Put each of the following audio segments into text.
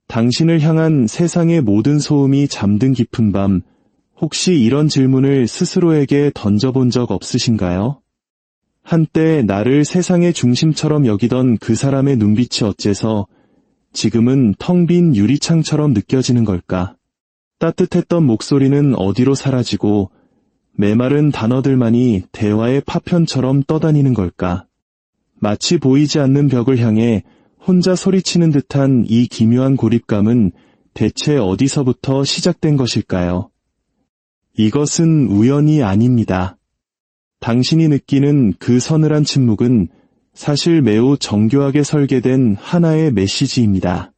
당신을 향한 세상의 모든 소음이 잠든 깊은 밤, 혹시 이런 질문을 스스로에게 던져본 적 없으신가요? 한때 나를 세상의 중심처럼 여기던 그 사람의 눈빛이 어째서 지금은 텅 빈 유리창처럼 느껴지는 걸까? 따뜻했던 목소리는 어디로 사라지고 메마른 단어들만이 대화의 파편처럼 떠다니는 걸까? 마치 보이지 않는 벽을 향해 혼자 소리치는 듯한 이 기묘한 고립감은 대체 어디서부터 시작된 것일까요? 이것은 우연이 아닙니다. 당신이 느끼는 그 서늘한 침묵은 사실 매우 정교하게 설계된 하나의 메시지입니다.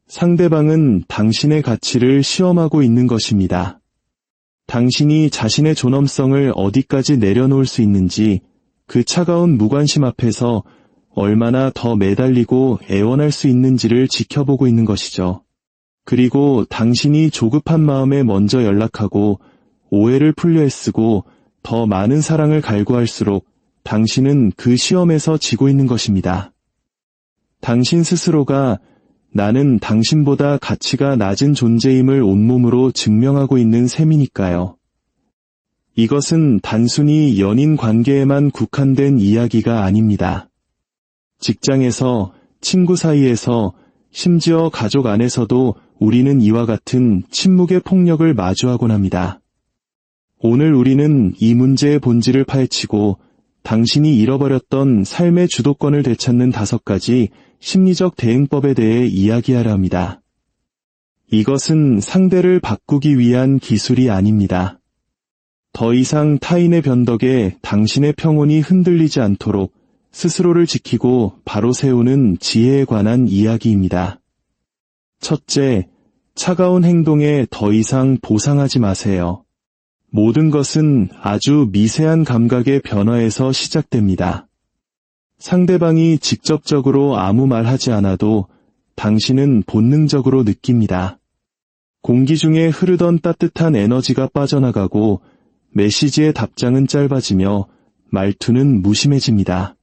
상대방은 당신의 가치를 시험하고 있는 것입니다. 당신이 자신의 존엄성을 어디까지 내려놓을 수 있는지 그 차가운 무관심 앞에서 얼마나 더 매달리고 애원할 수 있는지를 지켜보고 있는 것이죠. 그리고 당신이 조급한 마음에 먼저 연락하고 오해를 풀려 애쓰고 더 많은 사랑을 갈구할수록 당신은 그 시험에서 지고 있는 것입니다. 당신 스스로가 나는 당신보다 가치가 낮은 존재임을 온몸으로 증명하고 있는 셈이니까요. 이것은 단순히 연인 관계에만 국한된 이야기가 아닙니다. 직장에서, 친구 사이에서, 심지어 가족 안에서도 우리는 이와 같은 침묵의 폭력을 마주하곤 합니다. 오늘 우리는 이 문제의 본질을 파헤치고 당신이 잃어버렸던 삶의 주도권을 되찾는 5가지 심리적 대응법에 대해 이야기하려 합니다. 이것은 상대를 바꾸기 위한 기술이 아닙니다. 더 이상 타인의 변덕에 당신의 평온이 흔들리지 않도록 스스로를 지키고 바로 세우는 지혜에 관한 이야기입니다. 첫째, 차가운 행동에 더 이상 보상하지 마세요. 모든 것은 아주 미세한 감각의 변화에서 시작됩니다. 상대방이 직접적으로 아무 말 하지 않아도 당신은 본능적으로 느낍니다. 공기 중에 흐르던 따뜻한 에너지가 빠져나가고 메시지의 답장은 짧아지며 말투는 무심해집니다.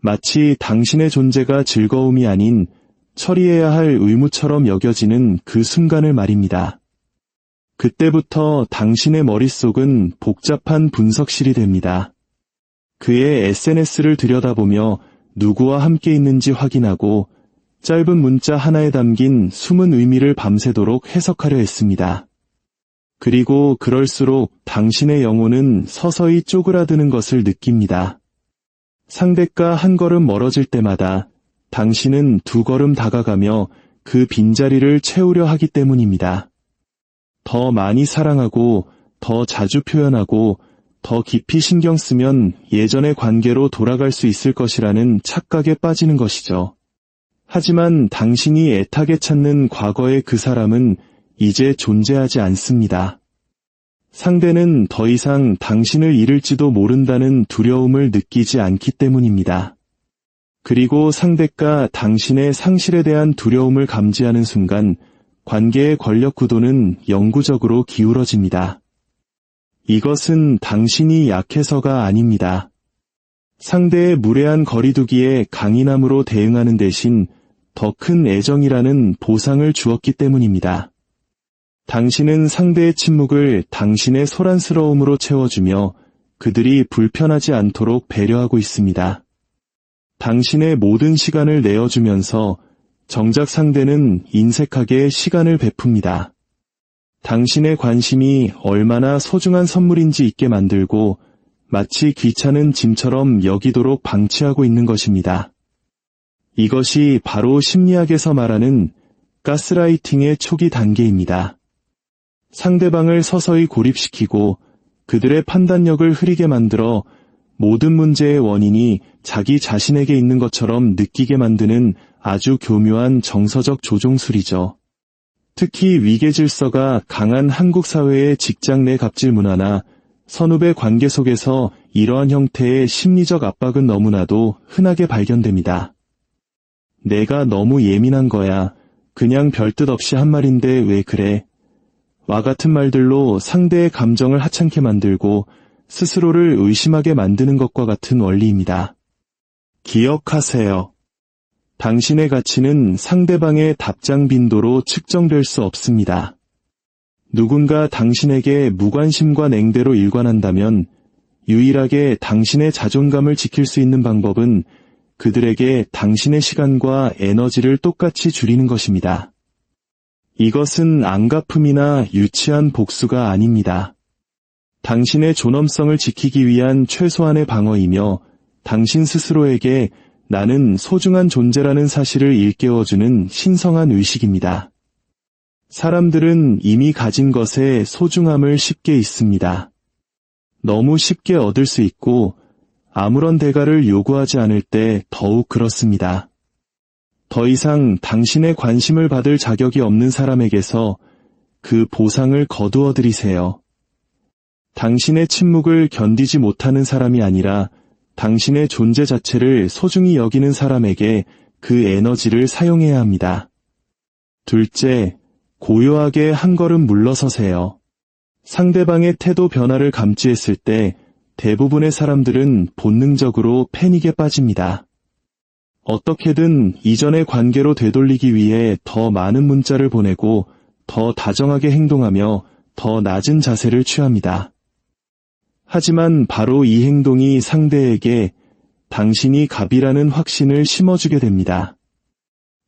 마치 당신의 존재가 즐거움이 아닌 처리해야 할 의무처럼 여겨지는 그 순간을 말입니다. 그때부터 당신의 머릿속은 복잡한 분석실이 됩니다. 그의 SNS를 들여다보며 누구와 함께 있는지 확인하고 짧은 문자 하나에 담긴 숨은 의미를 밤새도록 해석하려 했습니다. 그리고 그럴수록 당신의 영혼은 서서히 쪼그라드는 것을 느낍니다. 상대가 한 걸음 멀어질 때마다 당신은 2걸음 다가가며 그 빈자리를 채우려 하기 때문입니다. 더 많이 사랑하고, 더 자주 표현하고, 더 깊이 신경 쓰면 예전의 관계로 돌아갈 수 있을 것이라는 착각에 빠지는 것이죠. 하지만 당신이 애타게 찾는 과거의 그 사람은 이제 존재하지 않습니다. 상대는 더 이상 당신을 잃을지도 모른다는 두려움을 느끼지 않기 때문입니다. 그리고 상대가 당신의 상실에 대한 두려움을 감지하는 순간 관계의 권력 구도는 영구적으로 기울어집니다. 이것은 당신이 약해서가 아닙니다. 상대의 무례한 거리두기에 강인함으로 대응하는 대신 더 큰 애정이라는 보상을 주었기 때문입니다. 당신은 상대의 침묵을 당신의 소란스러움으로 채워주며 그들이 불편하지 않도록 배려하고 있습니다. 당신의 모든 시간을 내어주면서 정작 상대는 인색하게 시간을 베풉니다. 당신의 관심이 얼마나 소중한 선물인지 잊게 만들고 마치 귀찮은 짐처럼 여기도록 방치하고 있는 것입니다. 이것이 바로 심리학에서 말하는 가스라이팅의 초기 단계입니다. 상대방을 서서히 고립시키고 그들의 판단력을 흐리게 만들어 모든 문제의 원인이 자기 자신에게 있는 것처럼 느끼게 만드는 아주 교묘한 정서적 조종술이죠. 특히 위계질서가 강한 한국 사회의 직장 내 갑질 문화나 선후배 관계 속에서 이러한 형태의 심리적 압박은 너무나도 흔하게 발견됩니다. 내가 너무 예민한 거야. 그냥 별뜻 없이 한 말인데 왜 그래? 와 같은 말들로 상대의 감정을 하찮게 만들고 스스로를 의심하게 만드는 것과 같은 원리입니다. 기억하세요. 당신의 가치는 상대방의 답장 빈도로 측정될 수 없습니다. 누군가 당신에게 무관심과 냉대로 일관한다면 유일하게 당신의 자존감을 지킬 수 있는 방법은 그들에게 당신의 시간과 에너지를 똑같이 줄이는 것입니다. 이것은 안갚음이나 유치한 복수가 아닙니다. 당신의 존엄성을 지키기 위한 최소한의 방어이며 당신 스스로에게 나는 소중한 존재라는 사실을 일깨워주는 신성한 의식입니다. 사람들은 이미 가진 것에 소중함을 쉽게 잊습니다. 너무 쉽게 얻을 수 있고 아무런 대가를 요구하지 않을 때 더욱 그렇습니다. 더 이상 당신의 관심을 받을 자격이 없는 사람에게서 그 보상을 거두어들이세요. 당신의 침묵을 견디지 못하는 사람이 아니라 당신의 존재 자체를 소중히 여기는 사람에게 그 에너지를 사용해야 합니다. 둘째, 고요하게 한 걸음 물러서세요. 상대방의 태도 변화를 감지했을 때 대부분의 사람들은 본능적으로 패닉에 빠집니다. 어떻게든 이전의 관계로 되돌리기 위해 더 많은 문자를 보내고 더 다정하게 행동하며 더 낮은 자세를 취합니다. 하지만 바로 이 행동이 상대에게 당신이 갑이라는 확신을 심어주게 됩니다.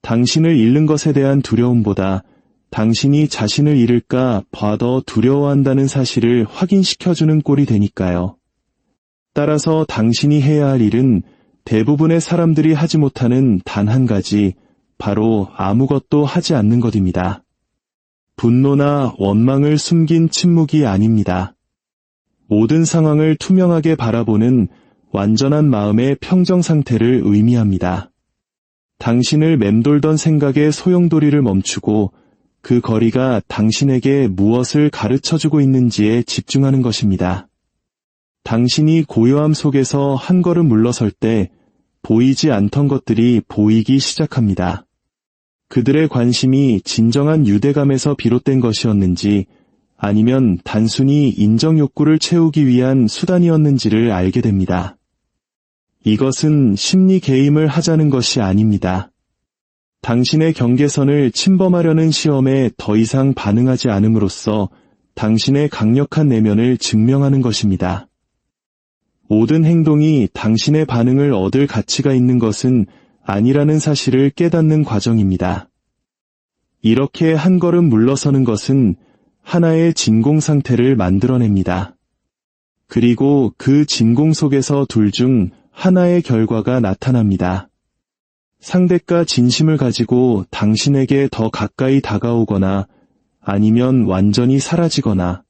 당신을 잃는 것에 대한 두려움보다 당신이 자신을 잃을까 봐 더 두려워한다는 사실을 확인시켜주는 꼴이 되니까요. 따라서 당신이 해야 할 일은 대부분의 사람들이 하지 못하는 단 한 가지, 바로 아무것도 하지 않는 것입니다. 분노나 원망을 숨긴 침묵이 아닙니다. 모든 상황을 투명하게 바라보는 완전한 마음의 평정 상태를 의미합니다. 당신을 맴돌던 생각의 소용돌이를 멈추고 그 거리가 당신에게 무엇을 가르쳐주고 있는지에 집중하는 것입니다. 당신이 고요함 속에서 한 걸음 물러설 때 보이지 않던 것들이 보이기 시작합니다. 그들의 관심이 진정한 유대감에서 비롯된 것이었는지 아니면 단순히 인정 욕구를 채우기 위한 수단이었는지를 알게 됩니다. 이것은 심리 게임을 하자는 것이 아닙니다. 당신의 경계선을 침범하려는 시험에 더 이상 반응하지 않음으로써 당신의 강력한 내면을 증명하는 것입니다. 모든 행동이 당신의 반응을 얻을 가치가 있는 것은 아니라는 사실을 깨닫는 과정입니다. 이렇게 한 걸음 물러서는 것은 하나의 진공 상태를 만들어냅니다. 그리고 그 진공 속에서 둘 중 하나의 결과가 나타납니다. 상대가 진심을 가지고 당신에게 더 가까이 다가오거나 아니면 완전히 사라지거나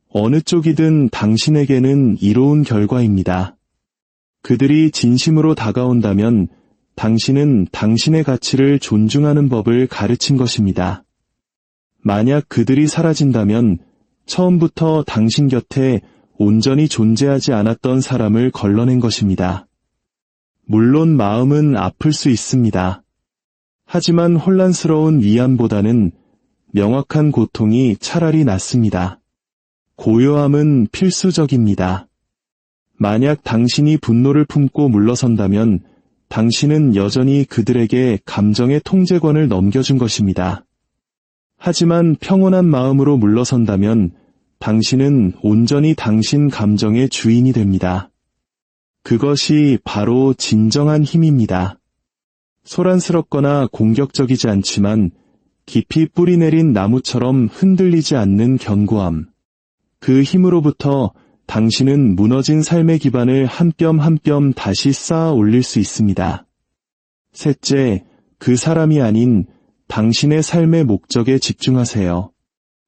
어느 쪽이든 당신에게는 이로운 결과입니다. 그들이 진심으로 다가온다면 당신은 당신의 가치를 존중하는 법을 가르친 것입니다. 만약 그들이 사라진다면 처음부터 당신 곁에 온전히 존재하지 않았던 사람을 걸러낸 것입니다. 물론 마음은 아플 수 있습니다. 하지만 혼란스러운 위안보다는 명확한 고통이 차라리 낫습니다. 고요함은 필수적입니다. 만약 당신이 분노를 품고 물러선다면 당신은 여전히 그들에게 감정의 통제권을 넘겨준 것입니다. 하지만 평온한 마음으로 물러선다면 당신은 온전히 당신 감정의 주인이 됩니다. 그것이 바로 진정한 힘입니다. 소란스럽거나 공격적이지 않지만 깊이 뿌리내린 나무처럼 흔들리지 않는 견고함. 그 힘으로부터 당신은 무너진 삶의 기반을 한 뼘 한 뼘 다시 쌓아 올릴 수 있습니다. 셋째, 그 사람이 아닌 당신의 삶의 목적에 집중하세요.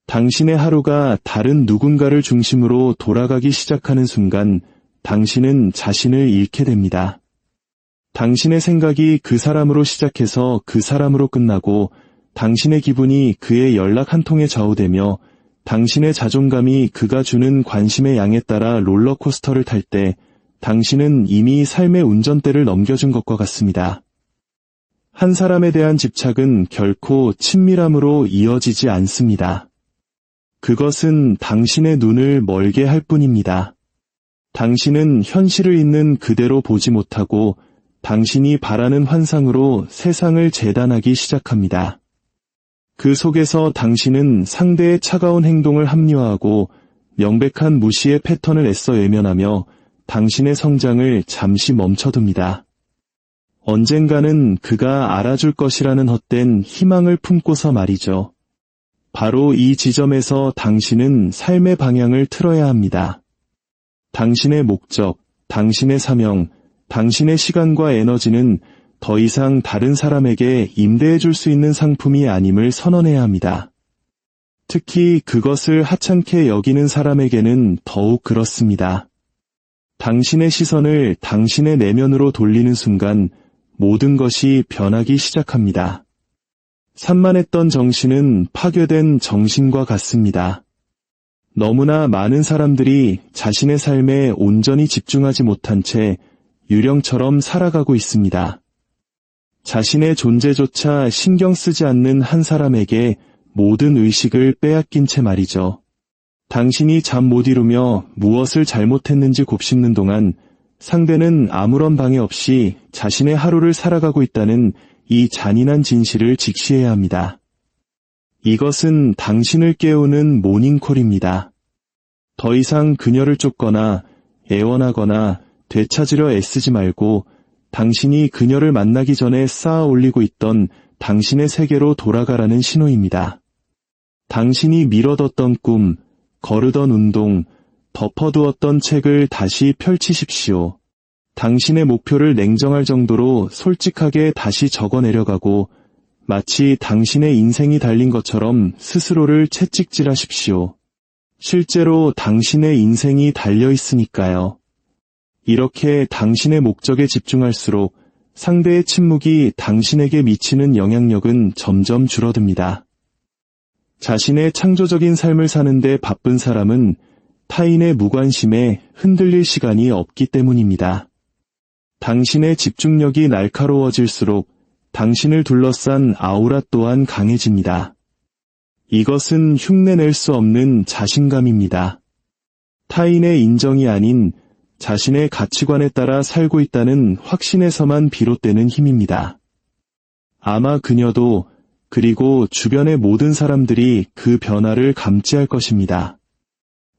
당신의 하루가 다른 누군가를 중심으로 돌아가기 시작하는 순간 당신은 자신을 잃게 됩니다. 당신의 생각이 그 사람으로 시작해서 그 사람으로 끝나고 당신의 기분이 그의 연락 한 통에 좌우되며 당신의 자존감이 그가 주는 관심의 양에 따라 롤러코스터를 탈 때 당신은 이미 삶의 운전대를 넘겨준 것과 같습니다. 한 사람에 대한 집착은 결코 친밀함으로 이어지지 않습니다. 그것은 당신의 눈을 멀게 할 뿐입니다. 당신은 현실을 있는 그대로 보지 못하고 당신이 바라는 환상으로 세상을 재단하기 시작합니다. 그 속에서 당신은 상대의 차가운 행동을 합리화하고 명백한 무시의 패턴을 애써 외면하며 당신의 성장을 잠시 멈춰둡니다. 언젠가는 그가 알아줄 것이라는 헛된 희망을 품고서 말이죠. 바로 이 지점에서 당신은 삶의 방향을 틀어야 합니다. 당신의 목적, 당신의 사명, 당신의 시간과 에너지는 더 이상 다른 사람에게 임대해줄 수 있는 상품이 아님을 선언해야 합니다. 특히 그것을 하찮게 여기는 사람에게는 더욱 그렇습니다. 당신의 시선을 당신의 내면으로 돌리는 순간 모든 것이 변하기 시작합니다. 산만했던 정신은 파괴된 정신과 같습니다. 너무나 많은 사람들이 자신의 삶에 온전히 집중하지 못한 채 유령처럼 살아가고 있습니다. 자신의 존재조차 신경 쓰지 않는 한 사람에게 모든 의식을 빼앗긴 채 말이죠. 당신이 잠 못 이루며 무엇을 잘못했는지 곱씹는 동안 상대는 아무런 방해 없이 자신의 하루를 살아가고 있다는 이 잔인한 진실을 직시해야 합니다. 이것은 당신을 깨우는 모닝콜입니다. 더 이상 그녀를 쫓거나 애원하거나 되찾으려 애쓰지 말고 당신이 그녀를 만나기 전에 쌓아 올리고 있던 당신의 세계로 돌아가라는 신호입니다. 당신이 미뤄뒀던 꿈, 거르던 운동, 덮어두었던 책을 다시 펼치십시오. 당신의 목표를 냉정할 정도로 솔직하게 다시 적어내려가고 마치 당신의 인생이 달린 것처럼 스스로를 채찍질하십시오. 실제로 당신의 인생이 달려 있으니까요. 이렇게 당신의 목적에 집중할수록 상대의 침묵이 당신에게 미치는 영향력은 점점 줄어듭니다. 자신의 창조적인 삶을 사는데 바쁜 사람은 타인의 무관심에 흔들릴 시간이 없기 때문입니다. 당신의 집중력이 날카로워질수록 당신을 둘러싼 아우라 또한 강해집니다. 이것은 흉내낼 수 없는 자신감입니다. 타인의 인정이 아닌 자신의 가치관에 따라 살고 있다는 확신에서만 비롯되는 힘입니다. 아마 그녀도 그리고 주변의 모든 사람들이 그 변화를 감지할 것입니다.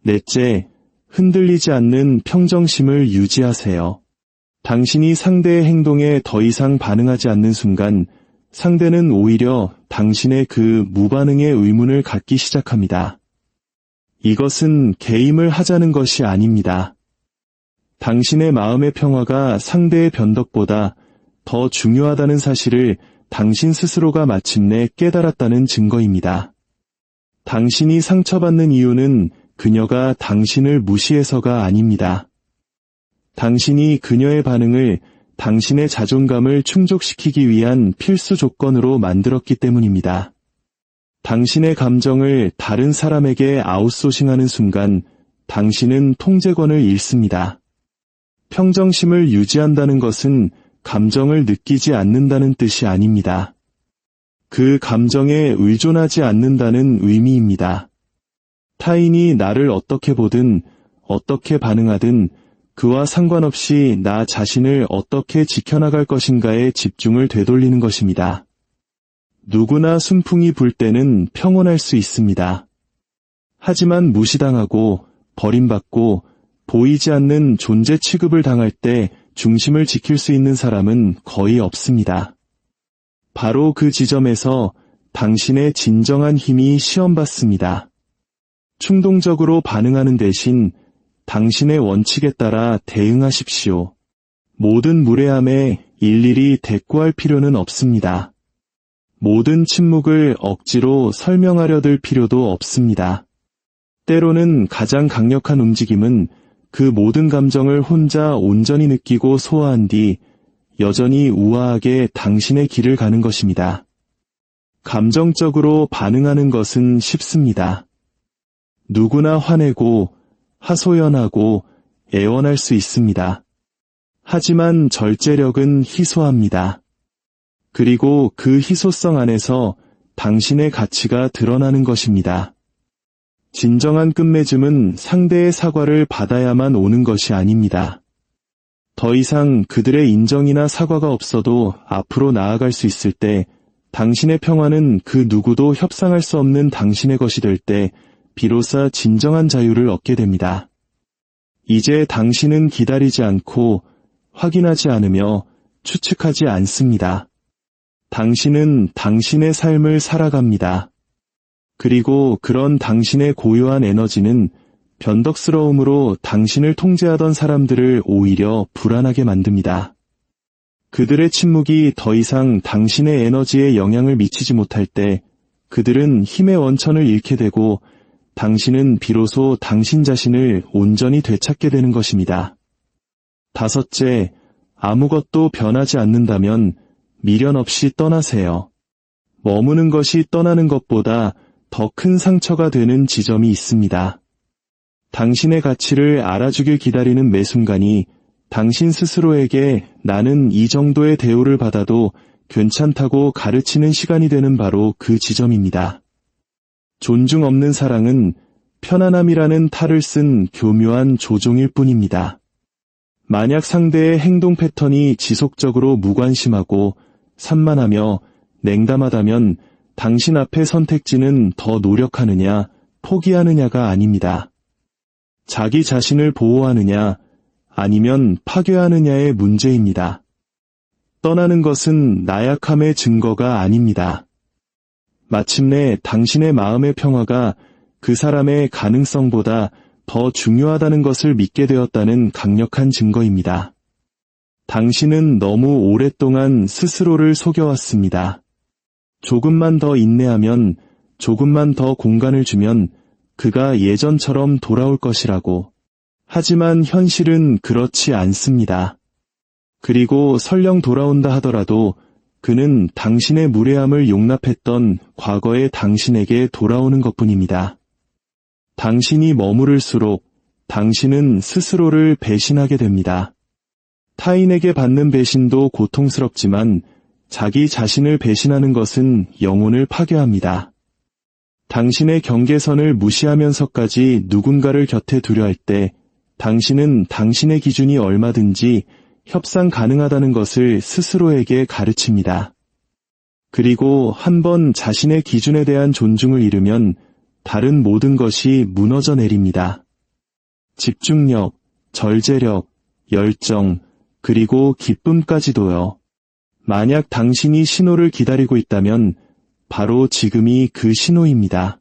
넷째, 흔들리지 않는 평정심을 유지하세요. 당신이 상대의 행동에 더 이상 반응하지 않는 순간 상대는 오히려 당신의 그 무반응의 의문을 갖기 시작합니다. 이것은 게임을 하자는 것이 아닙니다. 당신의 마음의 평화가 상대의 변덕보다 더 중요하다는 사실을 당신 스스로가 마침내 깨달았다는 증거입니다. 당신이 상처받는 이유는 그녀가 당신을 무시해서가 아닙니다. 당신이 그녀의 반응을 당신의 자존감을 충족시키기 위한 필수 조건으로 만들었기 때문입니다. 당신의 감정을 다른 사람에게 아웃소싱하는 순간 당신은 통제권을 잃습니다. 평정심을 유지한다는 것은 감정을 느끼지 않는다는 뜻이 아닙니다. 그 감정에 의존하지 않는다는 의미입니다. 타인이 나를 어떻게 보든 어떻게 반응하든 그와 상관없이 나 자신을 어떻게 지켜나갈 것인가에 집중을 되돌리는 것입니다. 누구나 순풍이 불 때는 평온할 수 있습니다. 하지만 무시당하고 버림받고 보이지 않는 존재 취급을 당할 때 중심을 지킬 수 있는 사람은 거의 없습니다. 바로 그 지점에서 당신의 진정한 힘이 시험받습니다. 충동적으로 반응하는 대신 당신의 원칙에 따라 대응하십시오. 모든 무례함에 일일이 대꾸할 필요는 없습니다. 모든 침묵을 억지로 설명하려 들 필요도 없습니다. 때로는 가장 강력한 움직임은 그 모든 감정을 혼자 온전히 느끼고 소화한 뒤 여전히 우아하게 당신의 길을 가는 것입니다. 감정적으로 반응하는 것은 쉽습니다. 누구나 화내고 하소연하고 애원할 수 있습니다. 하지만 절제력은 희소합니다. 그리고 그 희소성 안에서 당신의 가치가 드러나는 것입니다. 진정한 끝맺음은 상대의 사과를 받아야만 오는 것이 아닙니다. 더 이상 그들의 인정이나 사과가 없어도 앞으로 나아갈 수 있을 때, 당신의 평화는 그 누구도 협상할 수 없는 당신의 것이 될 때, 비로소 진정한 자유를 얻게 됩니다. 이제 당신은 기다리지 않고 확인하지 않으며 추측하지 않습니다. 당신은 당신의 삶을 살아갑니다. 그리고 그런 당신의 고요한 에너지는 변덕스러움으로 당신을 통제하던 사람들을 오히려 불안하게 만듭니다. 그들의 침묵이 더 이상 당신의 에너지에 영향을 미치지 못할 때 그들은 힘의 원천을 잃게 되고 당신은 비로소 당신 자신을 온전히 되찾게 되는 것입니다. 다섯째, 아무것도 변하지 않는다면 미련 없이 떠나세요. 머무는 것이 떠나는 것보다 더 큰 상처가 되는 지점이 있습니다. 당신의 가치를 알아주길 기다리는 매 순간이 당신 스스로에게 나는 이 정도의 대우를 받아도 괜찮다고 가르치는 시간이 되는 바로 그 지점입니다. 존중 없는 사랑은 편안함이라는 탈을 쓴 교묘한 조종일 뿐입니다. 만약 상대의 행동 패턴이 지속적으로 무관심하고 산만하며 냉담하다면 당신 앞의 선택지는 더 노력하느냐, 포기하느냐가 아닙니다. 자기 자신을 보호하느냐, 아니면 파괴하느냐의 문제입니다. 떠나는 것은 나약함의 증거가 아닙니다. 마침내 당신의 마음의 평화가 그 사람의 가능성보다 더 중요하다는 것을 믿게 되었다는 강력한 증거입니다. 당신은 너무 오랫동안 스스로를 속여왔습니다. 조금만 더 인내하면, 조금만 더 공간을 주면 그가 예전처럼 돌아올 것이라고. 하지만 현실은 그렇지 않습니다. 그리고 설령 돌아온다 하더라도 그는 당신의 무례함을 용납했던 과거의 당신에게 돌아오는 것뿐입니다. 당신이 머무를수록 당신은 스스로를 배신하게 됩니다. 타인에게 받는 배신도 고통스럽지만 자기 자신을 배신하는 것은 영혼을 파괴합니다. 당신의 경계선을 무시하면서까지 누군가를 곁에 두려 할 때 당신은 당신의 기준이 얼마든지 협상 가능하다는 것을 스스로에게 가르칩니다. 그리고 한번 자신의 기준에 대한 존중을 잃으면 다른 모든 것이 무너져 내립니다. 집중력, 절제력, 열정, 그리고 기쁨까지도요. 만약 당신이 신호를 기다리고 있다면 바로 지금이 그 신호입니다.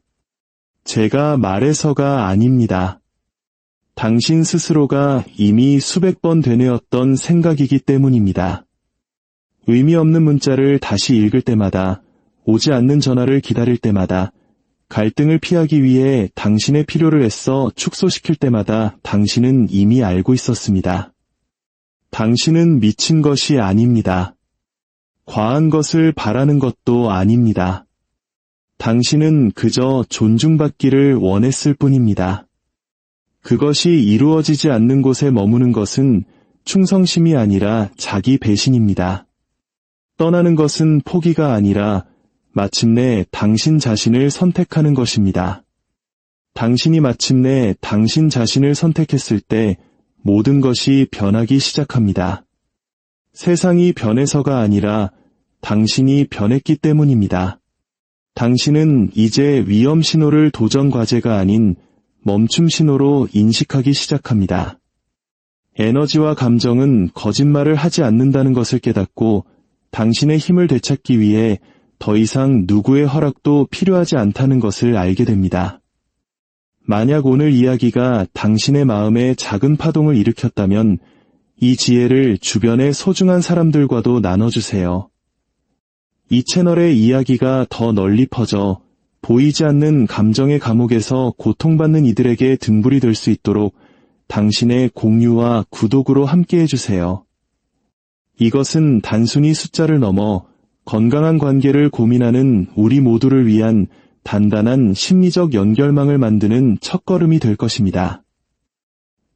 제가 말해서가 아닙니다. 당신 스스로가 이미 수백 번 되뇌었던 생각이기 때문입니다. 의미 없는 문자를 다시 읽을 때마다, 오지 않는 전화를 기다릴 때마다, 갈등을 피하기 위해 당신의 필요를 애써 축소시킬 때마다 당신은 이미 알고 있었습니다. 당신은 미친 것이 아닙니다. 과한 것을 바라는 것도 아닙니다. 당신은 그저 존중받기를 원했을 뿐입니다. 그것이 이루어지지 않는 곳에 머무는 것은 충성심이 아니라 자기 배신입니다. 떠나는 것은 포기가 아니라 마침내 당신 자신을 선택하는 것입니다. 당신이 마침내 당신 자신을 선택했을 때 모든 것이 변하기 시작합니다. 세상이 변해서가 아니라 당신이 변했기 때문입니다. 당신은 이제 위험 신호를 도전 과제가 아닌 멈춤 신호로 인식하기 시작합니다. 에너지와 감정은 거짓말을 하지 않는다는 것을 깨닫고 당신의 힘을 되찾기 위해 더 이상 누구의 허락도 필요하지 않다는 것을 알게 됩니다. 만약 오늘 이야기가 당신의 마음에 작은 파동을 일으켰다면 이 지혜를 주변의 소중한 사람들과도 나눠주세요. 이 채널의 이야기가 더 널리 퍼져 보이지 않는 감정의 감옥에서 고통받는 이들에게 등불이 될 수 있도록 당신의 공유와 구독으로 함께 해주세요. 이것은 단순히 숫자를 넘어 건강한 관계를 고민하는 우리 모두를 위한 단단한 심리적 연결망을 만드는 첫걸음이 될 것입니다.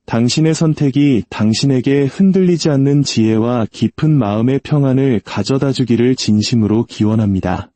당신의 선택이 당신에게 흔들리지 않는 지혜와 깊은 마음의 평안을 가져다 주기를 진심으로 기원합니다.